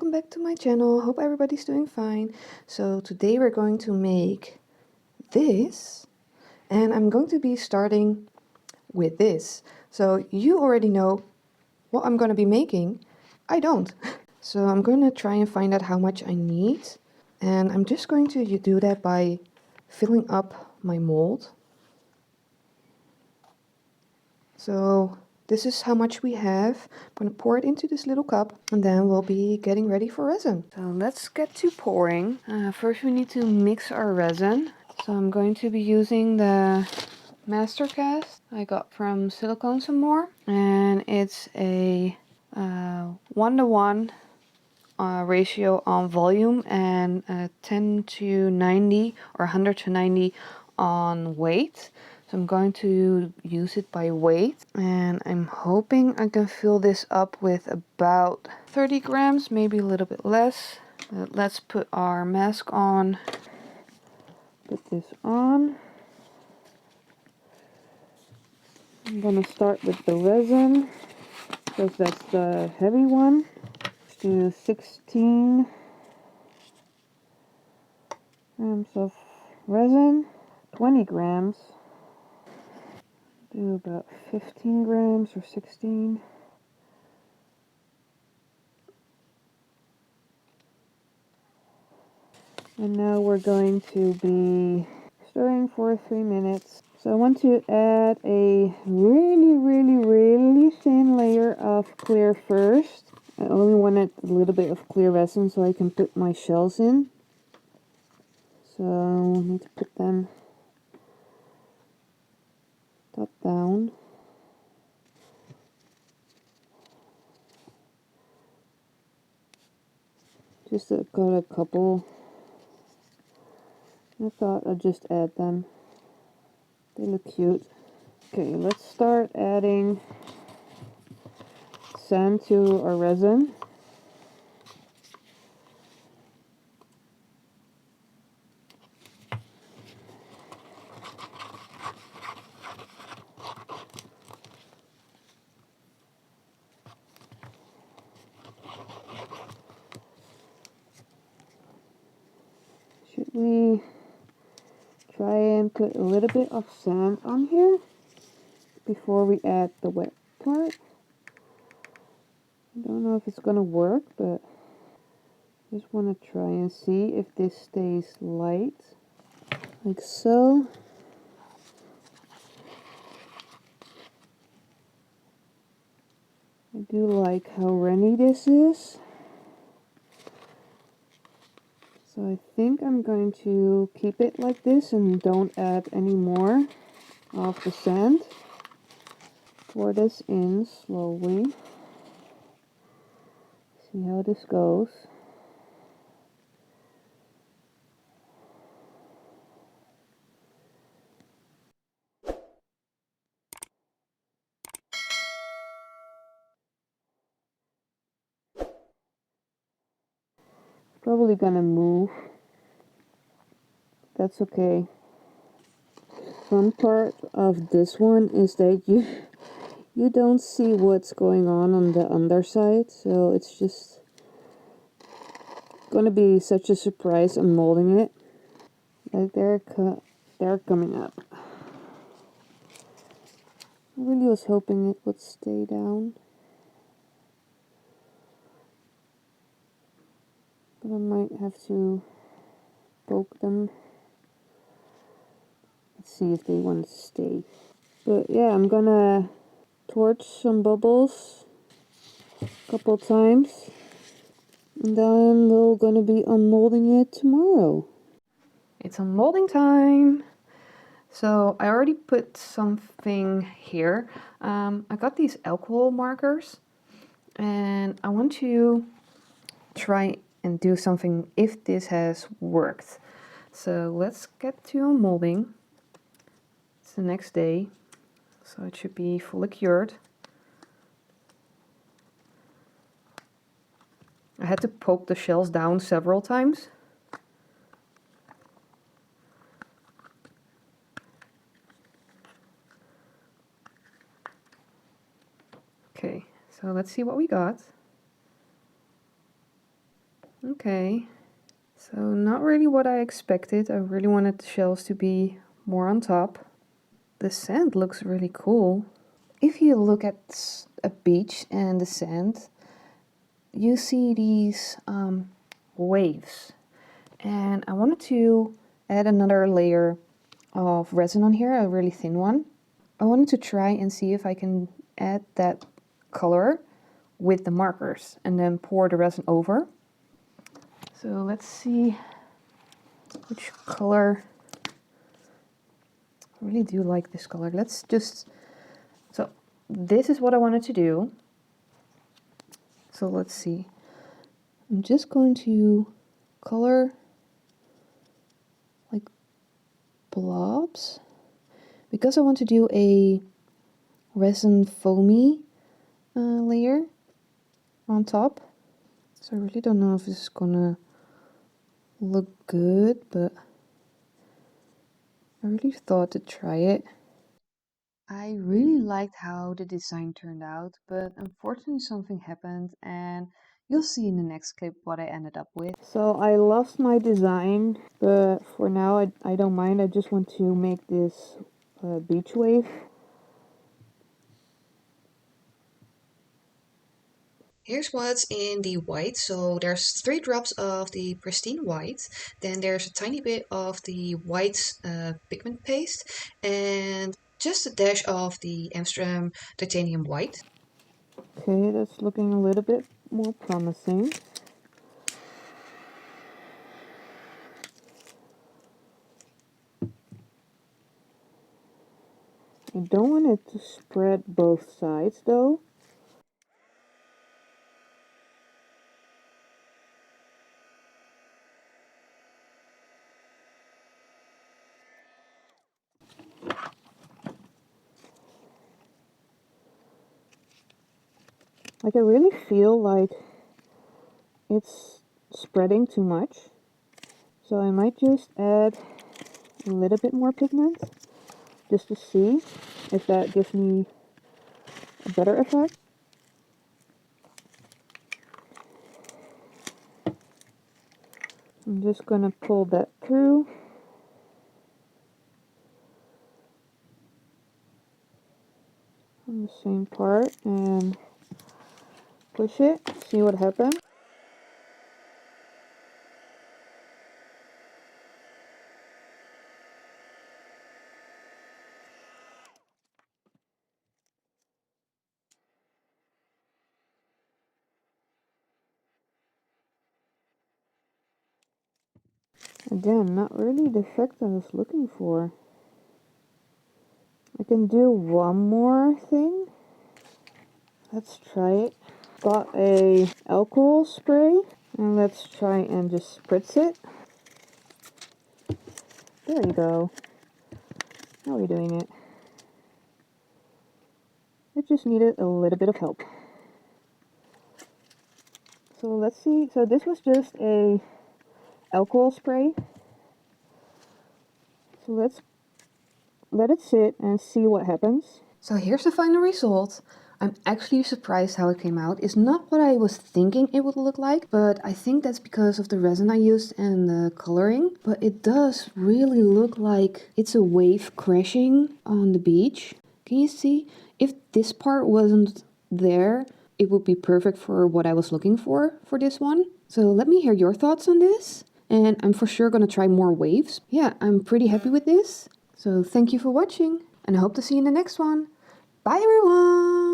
welcome back to my channel. Hope everybody's doing fine. So today we're going to make this, and I'm going to be starting with this. So you already know what I'm going to be making. I don't. So I'm going to try and find out how much I need, and I'm just going to do that by filling up my mold. So this is how much we have. I'm going to pour it into this little cup, and then we'll be getting ready for resin. So let's get to pouring. First we need to mix our resin. So I'm going to be using the master cast I got from Silicones and More, and it's a 1:1 ratio on volume and 10 to 90 or 100 to 90 on weight. So I'm going to use it by weight, and I'm hoping I can fill this up with about 30 grams, maybe a little bit less. Let's put our mask on. Put this on. I'm gonna start with the resin because that's the heavy one. Let's do 16 grams of resin, 20 grams. Do about 15 grams or 16. And now we're going to be stirring for 3 minutes. So I want to add a really thin layer of clear first. I only wanted a little bit of clear resin so I can put my shells in. So I need to put them top down. Just got a couple. I thought I'd just add them. They look cute. Okay, let's start adding sand to our resin. Should we try and put a little bit of sand on here before we add the wet part? I don't know if it's gonna work, but just want to try and see if this stays light, like so. I do like how runny this is. So I think I'm going to keep it like this and don't add any more of the sand. Pour this in slowly. See how this goes. Probably gonna move. That's okay. Fun part of this one is that you don't see what's going on the underside, so it's just gonna be such a surprise unmolding it. Like they're coming up. I really was hoping it would stay down, but I might have to poke them. Let's see if they want to stay. But yeah, I'm gonna torch some bubbles a couple times, and then we're gonna be unmolding it tomorrow. It's unmolding time. So I already put something here. I got these alcohol markers, and I want to try and do something if this has worked. So let's get to unmolding. It's the next day, so it should be fully cured. I had to poke the shells down several times. Okay, so let's see what we got. Okay, so not really what I expected. I really wanted the shells to be more on top. The sand looks really cool. If you look at a beach and the sand, you see these waves. And I wanted to add another layer of resin on here, a really thin one. I wanted to try and see if I can add that color with the markers and then pour the resin over. So let's see which color. I really do like this color. So this is what I wanted to do. So let's see. I'm just going to color like blobs because I want to do a resin foamy layer on top. So I really don't know if this is gonna look good, but I really thought to try it. I really liked how the design turned out, but unfortunately something happened and you'll see in the next clip what I ended up with. So I lost my design, but for now I don't mind. I just want to make this beach wave. Here's what's in the white. So there's 3 drops of the pristine white. Then there's a tiny bit of the white pigment paste and just a dash of the Amsterdam titanium white. Okay, that's looking a little bit more promising. I don't want it to spread both sides though. Like I really feel like it's spreading too much. So I might just add a little bit more pigment just to see if that gives me a better effect. I'm just gonna pull that through. On the same part and push it, see what happens. Again, not really the effect I was looking for. I can do one more thing. Let's try it. Got a alcohol spray and let's try and just spritz it. There you go. How are we doing it? It just needed a little bit of help. So let's see. So this was just a alcohol spray. So let's let it sit and see what happens. So here's the final result. I'm actually surprised how it came out. It's not what I was thinking it would look like, but I think that's because of the resin I used and the coloring. But it does really look like it's a wave crashing on the beach. Can you see? If this part wasn't there, it would be perfect for what I was looking for this one. So let me hear your thoughts on this. And I'm for sure gonna try more waves. Yeah, I'm pretty happy with this. So thank you for watching and I hope to see you in the next one. Bye everyone!